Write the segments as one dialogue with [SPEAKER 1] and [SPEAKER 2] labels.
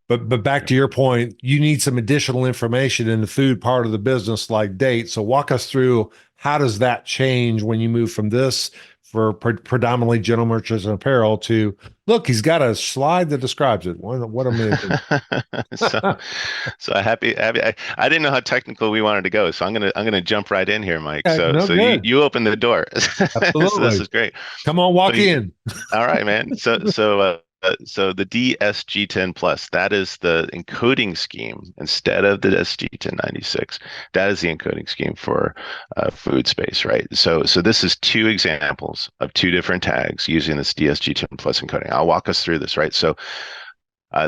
[SPEAKER 1] But back to your point, you need some additional information in the food part of the business, like date. So walk us through, how does that change when you move from this for predominantly general merchandise and apparel to, look, he's got a slide that describes it. What amazing.
[SPEAKER 2] So, I didn't know how technical we wanted to go, so I'm gonna jump right in here, Mike. So,
[SPEAKER 1] No,
[SPEAKER 2] so you
[SPEAKER 1] good.
[SPEAKER 2] you open the door. So this
[SPEAKER 1] Absolutely.
[SPEAKER 2] is great.
[SPEAKER 1] Come on,
[SPEAKER 2] But
[SPEAKER 1] walk in.
[SPEAKER 2] all right, man. So the DSG10 plus, that is the encoding scheme instead of the SG1096. That is the encoding scheme for food space, right? So this is two examples of two different tags using this DSG10 plus encoding. I'll walk us through this, right? So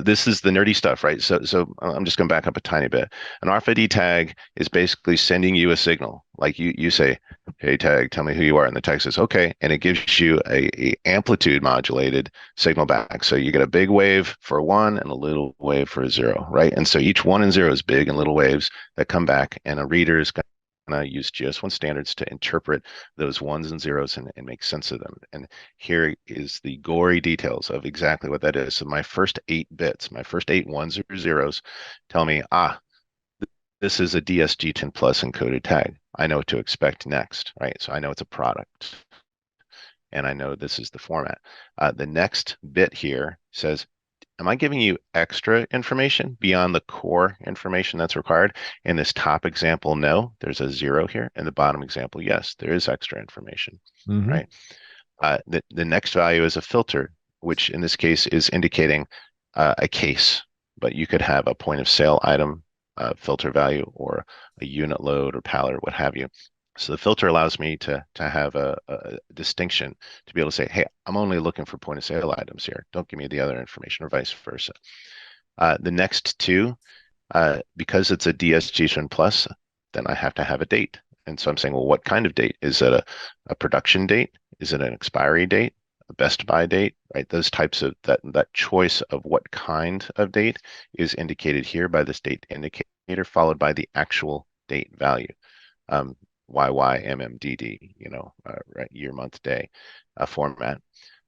[SPEAKER 2] this is the nerdy stuff, right? So I'm just going to back up a tiny bit. An RFID tag is basically sending you a signal. Like you say, "Hey tag, tell me who you are," and the tag says, "Okay," and it gives you a amplitude modulated signal back. So you get a big wave for a one and a little wave for a zero, right? And so each one and zero is big and little waves that come back, and a reader is going to use GS1 standards to interpret those ones and zeros and make sense of them. And here is the gory details of exactly what that is. So my first 8 bits, my first 8 ones or zeros tell me, this is a DSG10 plus encoded tag. I know what to expect next, right? So I know it's a product and I know this is the format. The next bit here says, am I giving you extra information beyond the core information that's required? In this top example, no, there's a zero here. In the bottom example, yes, there is extra information,
[SPEAKER 1] Hmm.
[SPEAKER 2] right? The next value is a filter, which in this case is indicating a case, but you could have a point of sale item filter value or a unit load or pallet or what have you. So the filter allows me to have a distinction to be able to say, hey, I'm only looking for point of sale items here. Don't give me the other information or vice versa. The next two, because it's a DSG plus, then I have to have a date. And so I'm saying, well, what kind of date? Is it a production date? Is it an expiry date? A best by date? Right? Those types of that choice of what kind of date is indicated here by this date indicator, followed by the actual date value. YYMMDD, right, year, month, day format,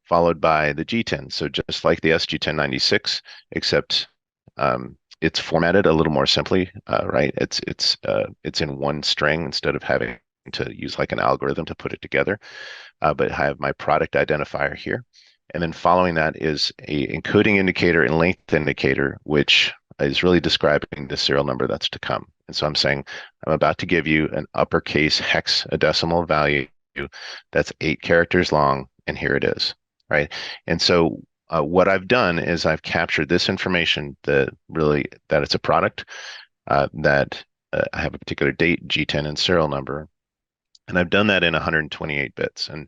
[SPEAKER 2] followed by the G10. So just like the SG1096, except it's formatted a little more simply, right? It's in one string instead of having to use like an algorithm to put it together. But I have my product identifier here. And then following that is a encoding indicator and length indicator, which is really describing the serial number that's to come. And so I'm saying I'm about to give you an uppercase hexadecimal value that's 8 characters long, and here it is, right? And so what I've done is I've captured this information that it's a product, that I have a particular date, G10, and serial number, and I've done that in 128 bits. And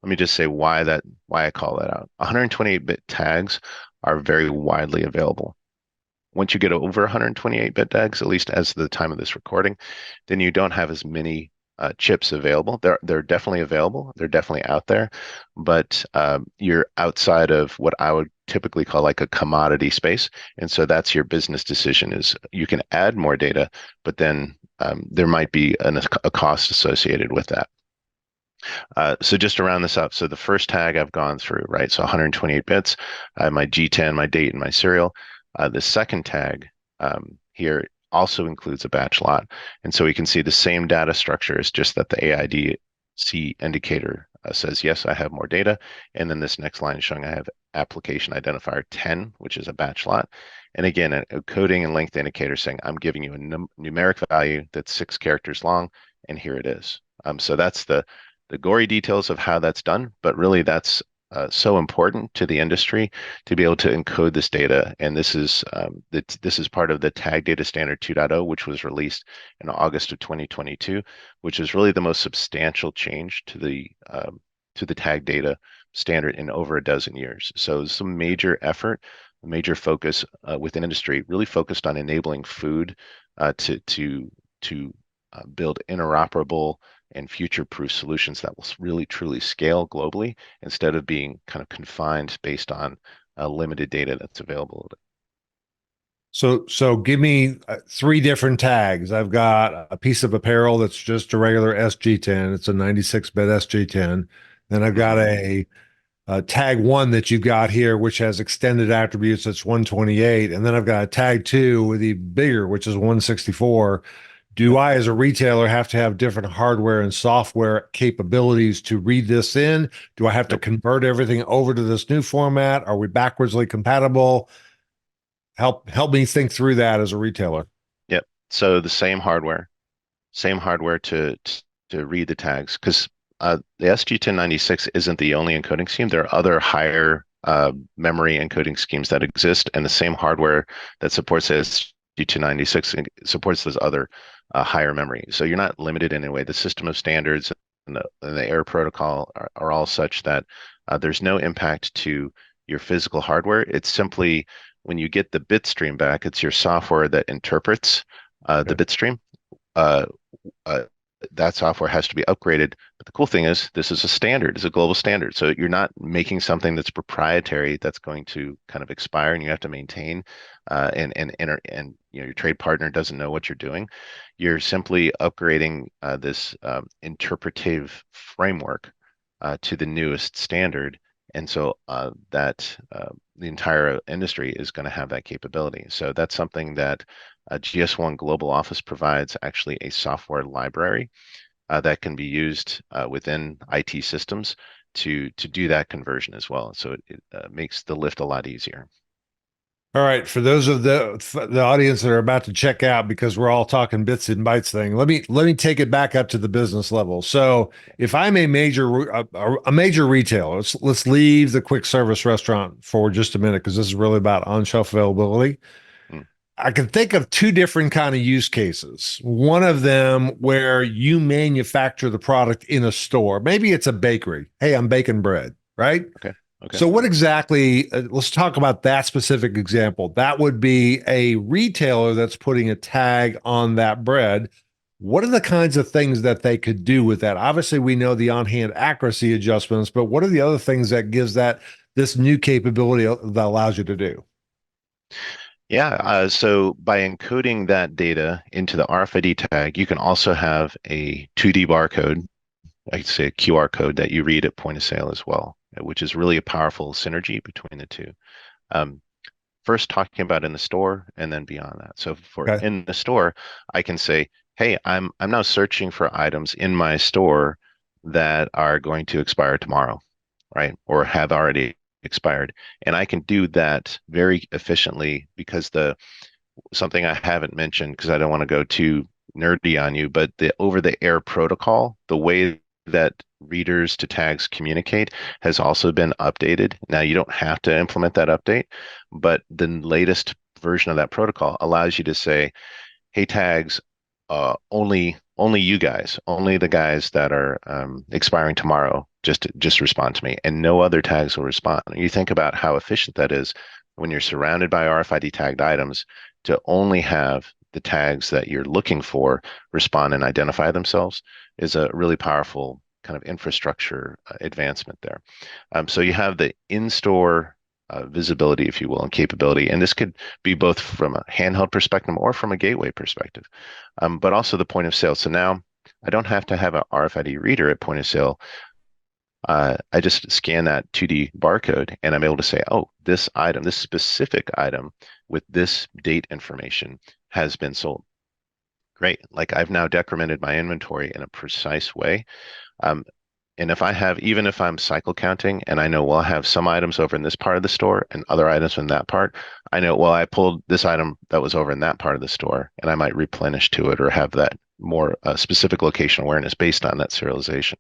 [SPEAKER 2] let me just say why I call that out. 128-bit tags are very widely available. Once you get over 128-bit tags, at least as the time of this recording, then you don't have as many chips available. They're definitely available. They're definitely out there, but you're outside of what I would typically call like a commodity space. And so that's your business decision: is you can add more data, but then there might be a cost associated with that. So just to round this up, so the first tag I've gone through, right? So 128 bits, I have my G10, my date, and my serial. The second tag here also includes a batch lot. And so we can see the same data structure. It's just that the AIDC indicator says, yes, I have more data. And then this next line is showing I have application identifier 10, which is a batch lot. And again, a coding and length indicator saying I'm giving you a numeric value that's 6 characters long, and here it is. So that's the gory details of how that's done, but really that's so important to the industry to be able to encode this data. And this is part of the Tag Data Standard 2.0, which was released in August of 2022, which is really the most substantial change to the tag data standard in over a dozen years. So some major effort, a major focus within industry, really focused on enabling food to build interoperable and future-proof solutions that will really truly scale globally instead of being kind of confined based on limited data that's available.
[SPEAKER 1] So give me three different tags. I've got a piece of apparel that's just a regular SG10. It's a 96-bit SG10. Then I've got
[SPEAKER 2] Mhm.
[SPEAKER 1] a tag one that you've got here, which has extended attributes, that's 128. And then I've got a tag two with the bigger, which is 164. Do
[SPEAKER 2] Yep.
[SPEAKER 1] I, as a retailer, have to have different hardware and software capabilities to read this in? Do I have to
[SPEAKER 2] Nope.
[SPEAKER 1] convert everything over to this new format? Are we backwardsly compatible? Help me think through that as a retailer.
[SPEAKER 2] Yep. So the same hardware to read the tags, because the SG1096 isn't the only encoding scheme. There are other higher memory encoding schemes that exist, and the same hardware that supports SG1096 supports those other higher memory. So you're not limited in any way. The system of standards and the air protocol are all such that there's no impact to your physical hardware. It's simply when you get the bit stream back, it's your software that interprets the
[SPEAKER 1] Okay.
[SPEAKER 2] bit stream. Uh, uh, that software has to be upgraded. But the cool thing is, this is a standard, it's a global standard. So you're not making something that's proprietary that's going to kind of expire and you have to maintain, and your trade partner doesn't know what you're doing. You're simply upgrading this interpretive framework to the newest standard. And so that the entire industry is going to have that capability. So that's something that GS1 Global Office provides, actually a software library that can be used within IT systems to do that conversion as well. So it makes the lift a lot easier.
[SPEAKER 1] All right, for those of the audience that are about to check out, because we're all talking bits and bytes thing, let me take it back up to the business level. So, if I'm a major retailer, let's leave the quick service restaurant for just a minute because this is really about on shelf availability.
[SPEAKER 2] Mm,
[SPEAKER 1] I can think of two different kind of use cases. One of them where you manufacture the product in a store. Maybe it's a bakery. Hey, I'm baking bread, right?
[SPEAKER 2] okay. Okay.
[SPEAKER 1] So, what exactly, let's talk about that specific example. That would be a retailer that's putting a tag on that bread. What are the kinds of things that they could do with that? Obviously, we know the on-hand accuracy adjustments, but what are the other things that gives that this new capability that allows you to do?
[SPEAKER 2] Yeah, so by encoding that data into the RFID tag, you can also have a 2D barcode, I could say a QR code that you read at point of sale as well, which is really a powerful synergy between the two. Um, First, talking about in the store and then beyond that. So for
[SPEAKER 1] Okay.
[SPEAKER 2] in the store, I can say, hey, I'm now searching for items in my store that are going to expire tomorrow, right? Or have already expired. And I can do that very efficiently because the something I haven't mentioned, because I don't want to go too nerdy on you, but the over the air protocol, the way that readers to tags communicate has also been updated. Now you don't have to implement that update, but the latest version of that protocol allows you to say, hey, tags, only you guys, only the guys that are expiring tomorrow, just respond to me, and no other tags will respond. You think about how efficient that is when you're surrounded by RFID tagged items to only have the tags that you're looking for respond and identify themselves is a really powerful kind of infrastructure advancement there. So you have the in-store visibility, if you will, and capability. And this could be both from a handheld perspective or from a gateway perspective, but also the point of sale. So now I don't have to have an RFID reader at point of sale. I just scan that 2D barcode and I'm able to say, oh, this item, this specific item with this date information has been sold. Great. Like I've now decremented my inventory in a precise way. Um, and if I have, even if I'm cycle counting and I know, well, I have some items over in this part of the store and other items in that part, I know, well, I pulled this item that was over in that part of the store and I might replenish to it or have that more specific location awareness based on that serialization.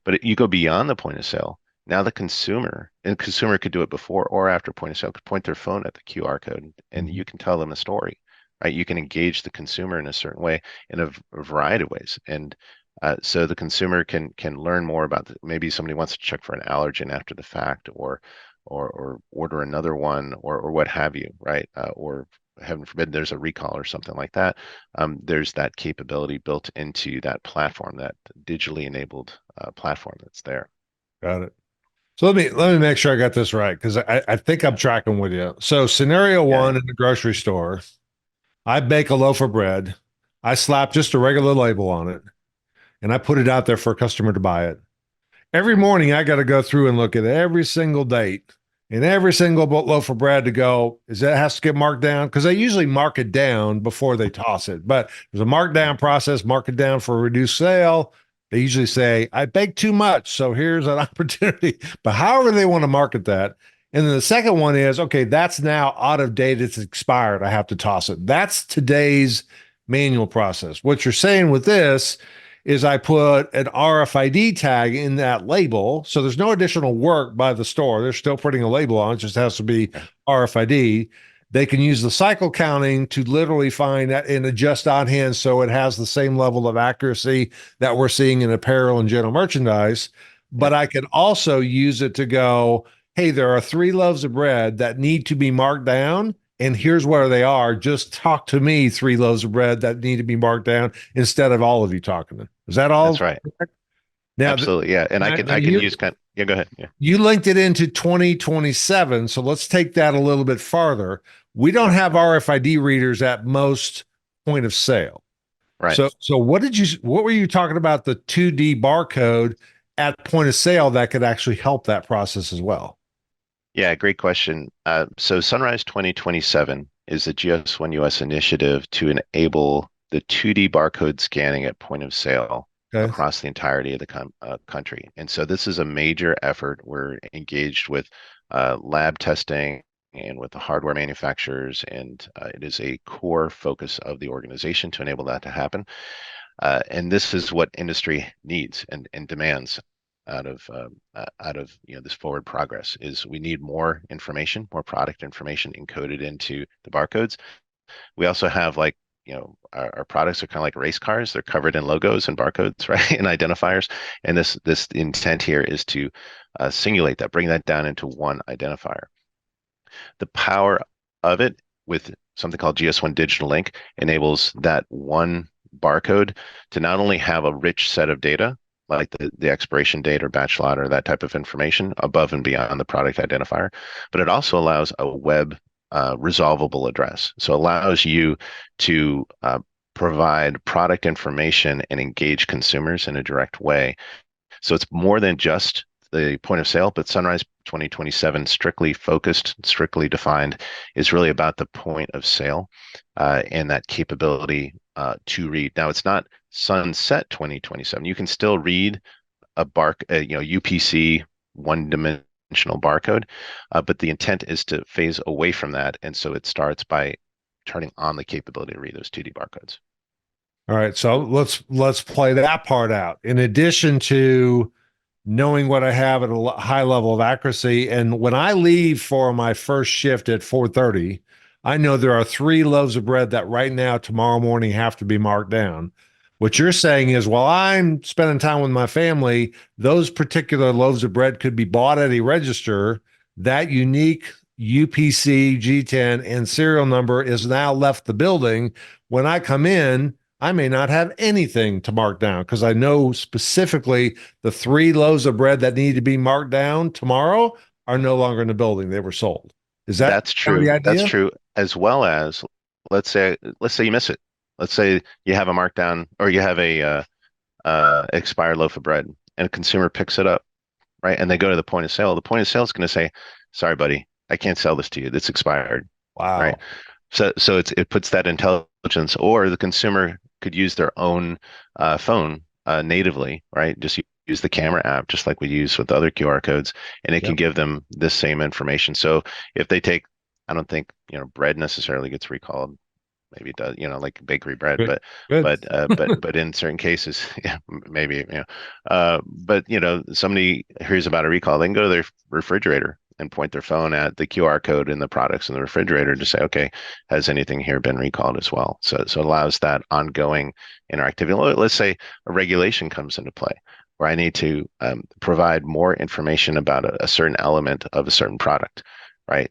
[SPEAKER 2] But you go beyond the point of sale. Now the consumer, and consumer could do it before or after point of sale, could point their phone at the QR code and
[SPEAKER 1] Mhm.
[SPEAKER 2] you can tell them a story, right? You can engage the consumer in a certain way in a variety of ways. And so the consumer can learn more about maybe somebody wants to check for an allergen after the fact or order another one or what have you, right? Or heaven forbid there's a recall or something like that. There's that capability built into that platform, that digitally enabled platform that's there.
[SPEAKER 1] Got it. So let me make sure I got this right because I think I'm tracking with you. So scenario
[SPEAKER 2] Yeah,
[SPEAKER 1] one
[SPEAKER 2] yeah.
[SPEAKER 1] in the grocery store, I bake a loaf of bread, I slap just a regular label on it, and I put it out there for a customer to buy it. every morning I got to go through and look at every single date and every single loaf of bread to go, is that has to get marked down? Because they usually mark it down before they toss it. But there's a markdown process, mark it down for a reduced sale. They usually say, I baked too much, so here's an opportunity. But however they want to market that. And then the second one is, okay, that's now out of date. It's expired. I have to toss it. That's today's manual process. What you're saying with this is I put an RFID tag in that label. So there's no additional work by the store. They're still putting a label on. It just has to be RFID. They can use the cycle counting to literally find that and adjust on hand so it has the same level of accuracy that we're seeing in apparel and general merchandise. But
[SPEAKER 2] Yeah.
[SPEAKER 1] I can also use it to go, hey, there are 3 loaves of bread that need to be marked down. And here's where they are. Just talk to me 3 loaves of bread that need to be marked down instead of all of you talking to them. Is that all
[SPEAKER 2] That's right.
[SPEAKER 1] correct? Now,
[SPEAKER 2] Absolutely. Yeah. And
[SPEAKER 1] now
[SPEAKER 2] I can
[SPEAKER 1] you
[SPEAKER 2] use yeah, go ahead. Yeah.
[SPEAKER 1] you linked it into 2027. So let's take that a little bit farther. We don't have RFID readers at most point of sale.
[SPEAKER 2] Right.
[SPEAKER 1] So what were you talking about the 2D barcode at point of sale that could actually help that process as well?
[SPEAKER 2] Yeah, great question. So Sunrise 2027 is the GS1 US initiative to enable the 2D barcode scanning at point of sale
[SPEAKER 1] Okay.
[SPEAKER 2] across the entirety of the country. And so this is a major effort. We're engaged with lab testing and with the hardware manufacturers, and it is a core focus of the organization to enable that to happen. And this is what industry needs and demands out of this forward progress. Is we need more information, more product information encoded into the barcodes. We also have our products are kind of like race cars. They're covered in logos and barcodes, right, and identifiers. And this intent here is to singulate that, bring that down into one identifier. The power of it with something called GS1 Digital Link enables that one barcode to not only have a rich set of data, like the expiration date or batch lot or that type of information above and beyond the product identifier, but it also allows a web resolvable address. So it allows you to provide product information and engage consumers in a direct way. So it's more than just the point of sale, but Sunrise 2027, strictly focused, strictly defined, is really about the point of sale and that capability to read. Now, it's not sunset 2027. You can still read a UPC one-dimensional barcode, but the intent is to phase away from that, and so it starts by turning on the capability to read those 2D barcodes.
[SPEAKER 1] All right, so let's play that part out. In addition to knowing what I have at a high level of accuracy, and when I leave for my first shift at 4:30, I know there are 3 loaves of bread that right now tomorrow morning have to be marked down. What you're saying is, while I'm spending time with my family, those particular loaves of bread could be bought at a register. That unique UPC, G10, and serial number is now left the building. When I come in, I may not have anything to mark down because I know specifically the 3 loaves of bread that need to be marked down tomorrow are no longer in the building. They were sold. Is that
[SPEAKER 2] That's true.
[SPEAKER 1] the
[SPEAKER 2] That's
[SPEAKER 1] idea?
[SPEAKER 2] true. As well as let's say you miss it. Let's say you have a markdown or you have a expired loaf of bread and a consumer picks it up, right? And they go to the point of sale. The point of sale is going to say, "Sorry, buddy, I can't sell this to you. It's expired." Right?
[SPEAKER 1] Wow.
[SPEAKER 2] So it puts that intelligence, or the consumer could use their own phone natively, right? Just use the camera app, just like we use with other QR codes, and it can
[SPEAKER 1] Yep.
[SPEAKER 2] give them this same information. So if they take, I don't think bread necessarily gets recalled. Maybe it does, like bakery bread,
[SPEAKER 1] Good. Good.
[SPEAKER 2] but in certain cases, yeah, maybe, but somebody hears about a recall, they can go to their refrigerator and point their phone at the QR code in the products in the refrigerator to say, okay, has anything here been recalled as well? So it allows that ongoing interactivity. Let's say a regulation comes into play where I need to provide more information about a certain element of a certain product, right?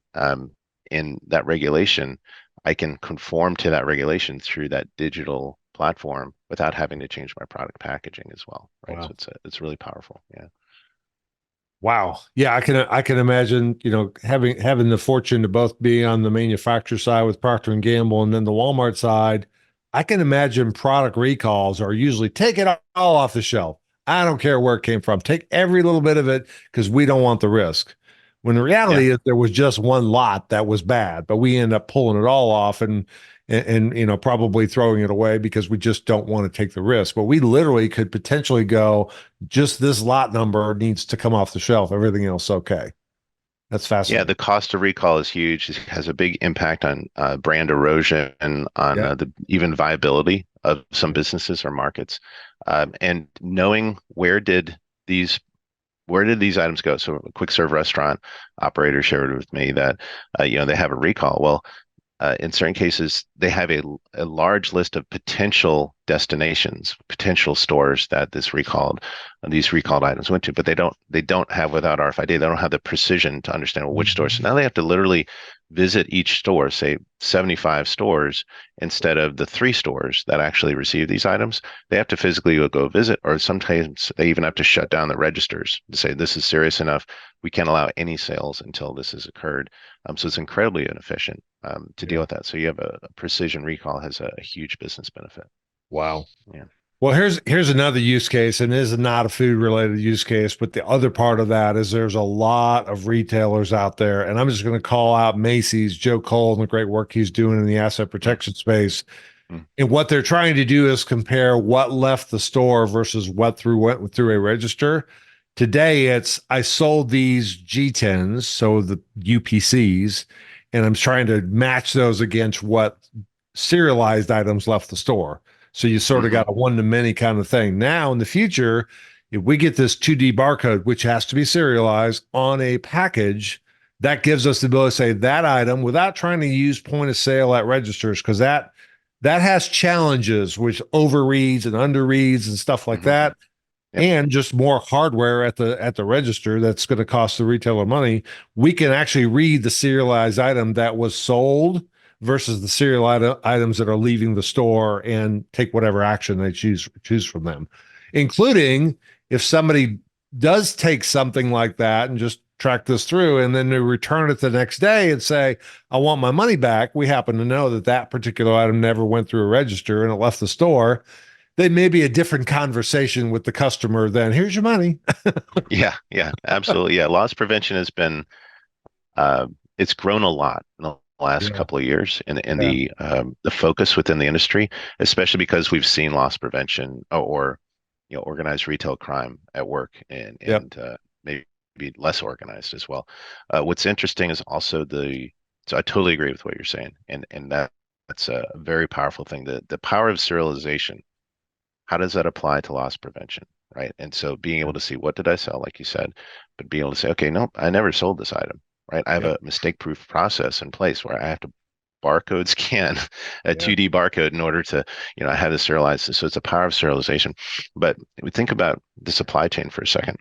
[SPEAKER 2] In that regulation, I can conform to that regulation through that digital platform without having to change my product packaging as well, right?
[SPEAKER 1] Wow.
[SPEAKER 2] So it's really powerful. Yeah.
[SPEAKER 1] Wow. Yeah, I can imagine, having the fortune to both be on the manufacturer side with Procter and Gamble and then the Walmart side. I can imagine product recalls are usually take it all off the shelf. I don't care where it came from. Take every little bit of it because we don't want the risk. When the
[SPEAKER 2] Yeah.
[SPEAKER 1] reality is there was just one lot that was bad, but we end up pulling it all off and probably throwing it away because we just don't want to take the risk. But we literally could potentially go, just this lot number needs to come off the shelf. Everything else okay. That's
[SPEAKER 2] Yeah,
[SPEAKER 1] fascinating.
[SPEAKER 2] the cost of recall is huge. It has a big impact on brand erosion and on
[SPEAKER 1] Yep.
[SPEAKER 2] the even viability of some businesses or markets. And knowing these where did these items go? So a quick serve restaurant operator shared with me that they have a recall. Well, in certain cases, they have a large list of potential destinations, potential stores that these recalled items went to, but they don't have without RFID, they don't have the precision to understand which stores. So
[SPEAKER 1] Mhm.
[SPEAKER 2] now they have to literally visit each store, say 75 stores, instead of the 3 stores that actually receive these items. They have to physically go visit, or sometimes they even have to shut down the registers to say this is serious enough. We can't allow any sales until this has occurred. So it's incredibly inefficient to deal
[SPEAKER 1] Yeah.
[SPEAKER 2] with that. So you have a precision recall has a huge business benefit.
[SPEAKER 1] Wow.
[SPEAKER 2] Yeah.
[SPEAKER 1] Well, here's another use case, and this is not a food related use case, but the other part of that is there's a lot of retailers out there, and I'm just going to call out Macy's, Joe Cole, and the great work he's doing in the asset
[SPEAKER 2] Mm,
[SPEAKER 1] protection space.
[SPEAKER 2] mm,
[SPEAKER 1] And what they're trying to do is compare what left the store versus went through a register. Today, it's I sold these G10s, so the UPCs, and I'm trying to match those against what serialized items left the store. So you sort of
[SPEAKER 2] hmm
[SPEAKER 1] got a one to many kind of thing. Now, in the future, if we get this 2D barcode, which has to be serialized on a package, that gives us the ability to say that item without trying to use point of sale at registers, because that has challenges with overreads and underreads and stuff like
[SPEAKER 2] hmm
[SPEAKER 1] that,
[SPEAKER 2] Yep.
[SPEAKER 1] and just more hardware at the register that's going to cost the retailer money. We can actually read the serialized item that was sold versus the items that are leaving the store and take whatever action they choose from them, including if somebody does take something like that and just track this through and then they return it the next day and say, I want my money back. We happen to know that that particular item never went through a register and it left the store. They may be a different conversation with the customer than here's your money.
[SPEAKER 2] Yeah. Yeah. Absolutely. Yeah. Loss prevention has been it's grown a lot in the last
[SPEAKER 1] Yeah.
[SPEAKER 2] couple of years in
[SPEAKER 1] Yeah.
[SPEAKER 2] the focus within the industry, especially because we've seen loss prevention or organized retail crime at work
[SPEAKER 1] Yep.
[SPEAKER 2] and maybe less organized as well. What's interesting is also so I totally agree with what you're saying, and that's a very powerful thing. The power of serialization. How does that apply to loss prevention? Right. And so being able to see what did I sell, like you said, but being able to say, okay, no, I never sold this item. Right. I have
[SPEAKER 1] Yep.
[SPEAKER 2] a mistake-proof process in place where I have to barcode scan a
[SPEAKER 1] Yeah.
[SPEAKER 2] 2D barcode in order to, I have this serialized. So it's a power of serialization. But we think about the supply chain for a second.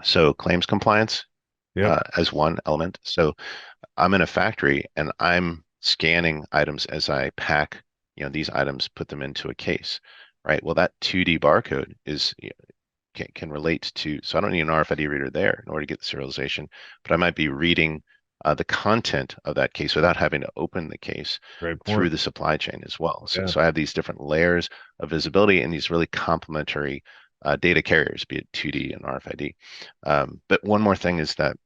[SPEAKER 2] So claims compliance
[SPEAKER 1] Yep.
[SPEAKER 2] as one element. So I'm in a factory and I'm scanning items as I pack, these items, put them into a case, right? Well, that 2D barcode can relate to, so I don't need an RFID reader there in order to get the serialization, but I might be reading the content of that case without having to open the case
[SPEAKER 1] Great
[SPEAKER 2] through
[SPEAKER 1] point.
[SPEAKER 2] the supply chain as well. So,
[SPEAKER 1] Yeah.
[SPEAKER 2] so I have these different layers of visibility and these really complementary data carriers, be it 2D and RFID. But one more thing is that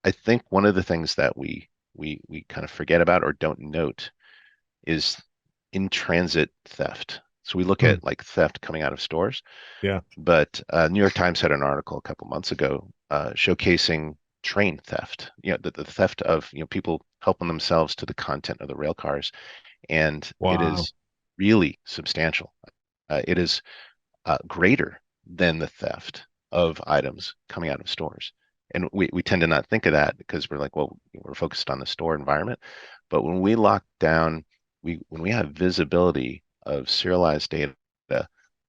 [SPEAKER 2] I think one of the things that we kind of forget about or don't note is in transit theft. So we look
[SPEAKER 1] Hmm.
[SPEAKER 2] at like theft coming out of stores,
[SPEAKER 1] Yeah.
[SPEAKER 2] but New York Times had an article a couple months ago showcasing train theft. The theft of people helping themselves to the content of the rail cars, and it
[SPEAKER 1] Wow.
[SPEAKER 2] is really substantial. It is greater than the theft of items coming out of stores. And we tend to not think of that because we're like, well, we're focused on the store environment. But when we lock down, when we have visibility of serialized data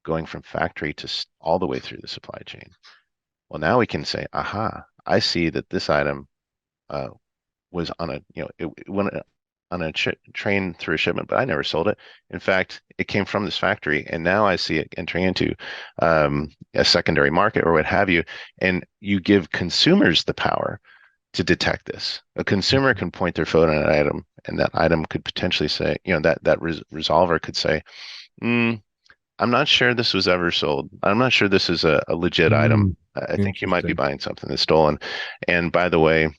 [SPEAKER 2] going from factory to all the way through the supply chain, well, now we can say, aha, I see that this item uh, was on it went on a train through a shipment, but I never sold it. In fact, it came from this factory, and now I see it entering into a secondary market or what have you. And you give consumers the power to detect this. A consumer can point their phone at an item, and that item could potentially say, that resolver could say, mm, I'm not sure this was ever sold. I'm not sure this is a legit item.
[SPEAKER 1] Mm,
[SPEAKER 2] I think you might be
[SPEAKER 1] interesting.
[SPEAKER 2] buying something that's stolen. And by the way,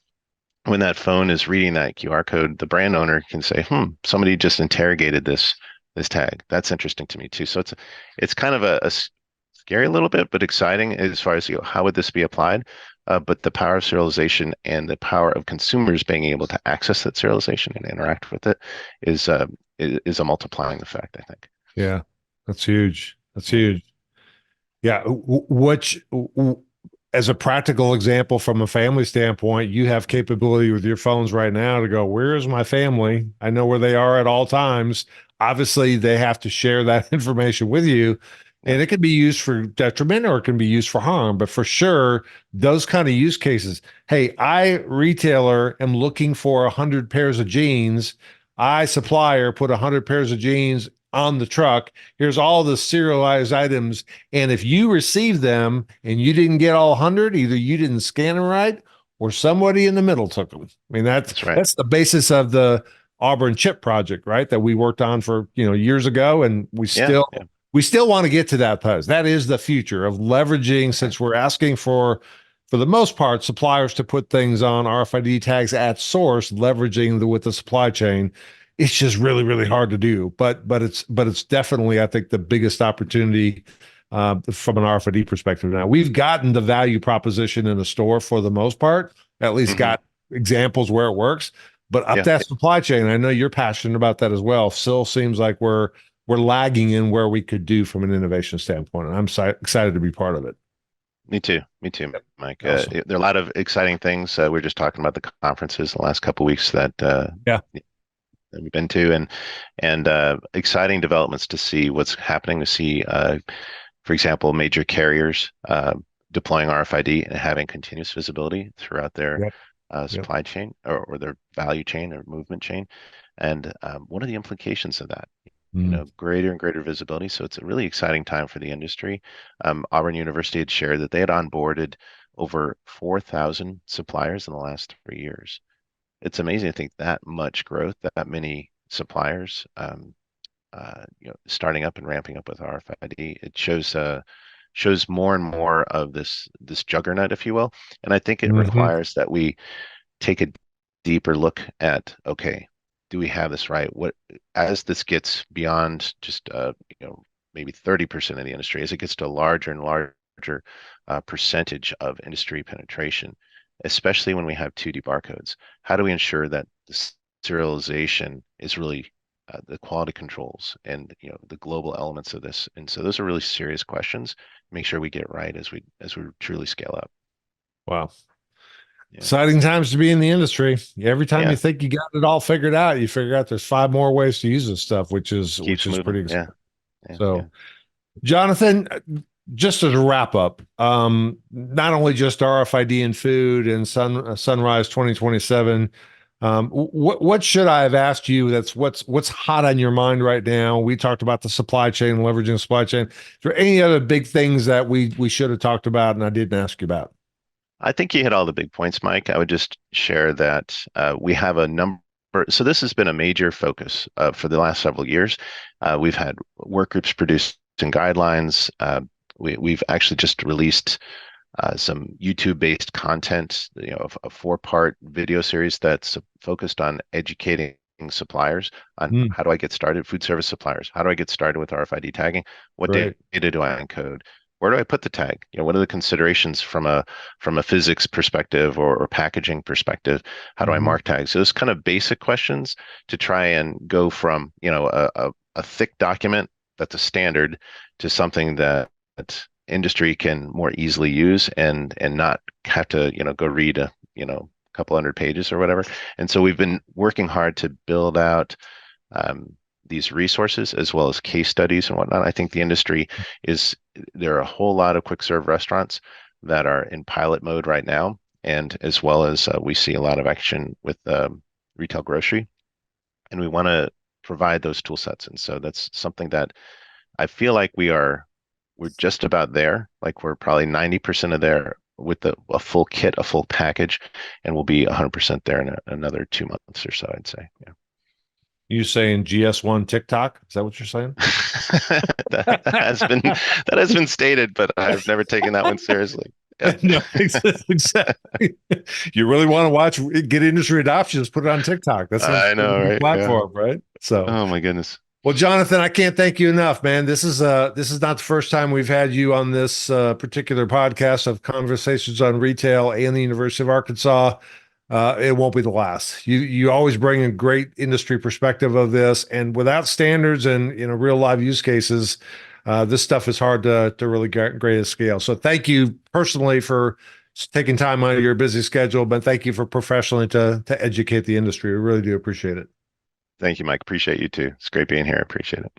[SPEAKER 2] when that phone is reading that QR code, the brand owner can say, somebody just interrogated this tag. That's interesting to me too. So it's kind of scary a little bit, but exciting as far as, how would this be applied? But the power of serialization and the power of consumers being able to access that serialization and interact with it is is a multiplying effect, I think.
[SPEAKER 1] Yeah, that's huge. That's
[SPEAKER 2] Yeah.
[SPEAKER 1] huge. Yeah, which as a practical example from a family standpoint, you have capability with your phones right now to go, where is my family? I know where they are at all times. Obviously, they have to share that information with you,
[SPEAKER 2] Yeah.
[SPEAKER 1] and it can be used for detriment or it can be used for harm. But for sure, those kind of use cases. Hey, I retailer am looking for 100 pairs of jeans. I supplier put 100 pairs of jeans on the truck. Here's all the serialized items, and if you receive them and you didn't get all 100, either you didn't scan them right or somebody in the middle took them. I mean, that's
[SPEAKER 2] That's right.
[SPEAKER 1] that's the basis of the Auburn chip project, right? That we worked on for, years ago, and we
[SPEAKER 2] Yeah.
[SPEAKER 1] still
[SPEAKER 2] Yeah.
[SPEAKER 1] we still want to get to that place. That is the future of leveraging,
[SPEAKER 2] That's right.
[SPEAKER 1] since we're asking for the most part, suppliers to put things on RFID tags at source, leveraging with the supply chain. It's just really, really hard to do. But it's definitely, I think, the biggest opportunity from an RFID perspective. Now we've gotten the value proposition in the store for the most part, at least
[SPEAKER 2] Hmm.
[SPEAKER 1] got examples where it works. But up
[SPEAKER 2] Yeah.
[SPEAKER 1] that supply chain, I know you're passionate about that as well. Still seems like we're lagging in where we could do from an innovation standpoint. And I'm excited to be part of it.
[SPEAKER 2] Me too. Me too, Mike.
[SPEAKER 1] Awesome.
[SPEAKER 2] There are a lot of exciting things. We are just talking about the conferences the last couple of weeks
[SPEAKER 1] Yeah.
[SPEAKER 2] that we've been to, and exciting developments to see what's happening. To see, for example, major carriers deploying RFID and having continuous visibility throughout their
[SPEAKER 1] Yep. Yep.
[SPEAKER 2] supply chain or their value chain or movement chain. And what are the implications of that?
[SPEAKER 1] Mm.
[SPEAKER 2] Greater and greater visibility. So it's a really exciting time for the industry. Auburn University had shared that they had onboarded over 4,000 suppliers in the last 3 years. It's amazing to think that much growth, that many suppliers, starting up and ramping up with RFID. It shows more and more of this juggernaut, if you will. And I think it
[SPEAKER 1] Hmm.
[SPEAKER 2] requires that we take a deeper look at, okay, do we have this right? What, as this gets beyond just maybe 30% of the industry, as it gets to a larger and larger percentage of industry penetration, especially when we have 2D barcodes, how do we ensure that the serialization is really the quality controls and the global elements of this? And so those are really serious questions. Make sure we get right as we truly scale up.
[SPEAKER 1] Wow.
[SPEAKER 2] Yeah.
[SPEAKER 1] Exciting times to be in the industry. Every time you
[SPEAKER 2] Yeah.
[SPEAKER 1] think you got it all figured out, you figure out there's five more ways to use this stuff, which is
[SPEAKER 2] Keeps
[SPEAKER 1] pretty
[SPEAKER 2] moving. Yeah.
[SPEAKER 1] exciting.
[SPEAKER 2] Yeah. Yeah.
[SPEAKER 1] So, Jonathan, just as a wrap up, not only just RFID and food and Sunrise 2027, what should I have asked you? That's what's hot on your mind right now. We talked about the supply chain, leveraging supply chain. Is there any other big things that we should have talked about and I didn't ask you about?
[SPEAKER 2] I think you hit all the big points, Mike. I would just share that we have a number. So this has been a major focus for the last several years. We've had work groups producing guidelines. We've actually just released some YouTube-based content, a four-part video series that's focused on educating suppliers on
[SPEAKER 1] Mm,
[SPEAKER 2] how do I get started, food service suppliers, how do I get started with RFID tagging? What
[SPEAKER 1] great.
[SPEAKER 2] data do I encode? Where do I put the tag? What are the considerations from a physics perspective or packaging perspective? How do I
[SPEAKER 1] Mhm.
[SPEAKER 2] mark tags? So those kind of basic questions to try and go from a thick document that's a standard to something that industry can more easily use and not have to go read a couple hundred pages or whatever. And so we've been working hard to build out these resources as well as case studies and whatnot. I think the industry is there are a whole lot of quick serve restaurants that are in pilot mode right now, and as well as we see a lot of action with retail grocery, and we want to provide those tool sets. And so that's something that I feel like we're just about there. Like we're probably 90% of there with a full kit, a full package, and we'll be 100% there in another 2 months or so, I'd say. Yeah.
[SPEAKER 1] You saying GS1 TikTok? Is that what you're saying?
[SPEAKER 2] That has been stated, but I've never taken that one seriously. Yep.
[SPEAKER 1] No, exactly. You really want to watch, get industry adoption, just put it on TikTok. That's a
[SPEAKER 2] I know,
[SPEAKER 1] big
[SPEAKER 2] right? Yeah.
[SPEAKER 1] platform, right? So,
[SPEAKER 2] Oh my goodness.
[SPEAKER 1] well, Jonathan, I can't thank you enough, man. This is not the first time we've had you on this particular podcast of conversations on retail and the University of Arkansas. It won't be the last. You always bring a great industry perspective of this, and without standards and real live use cases, this stuff is hard to really get great at scale. So thank you personally for taking time out of your busy schedule, but thank you for professionally to educate the industry. We really do appreciate it.
[SPEAKER 2] Thank you, Mike. Appreciate you too. It's great being here. Appreciate it.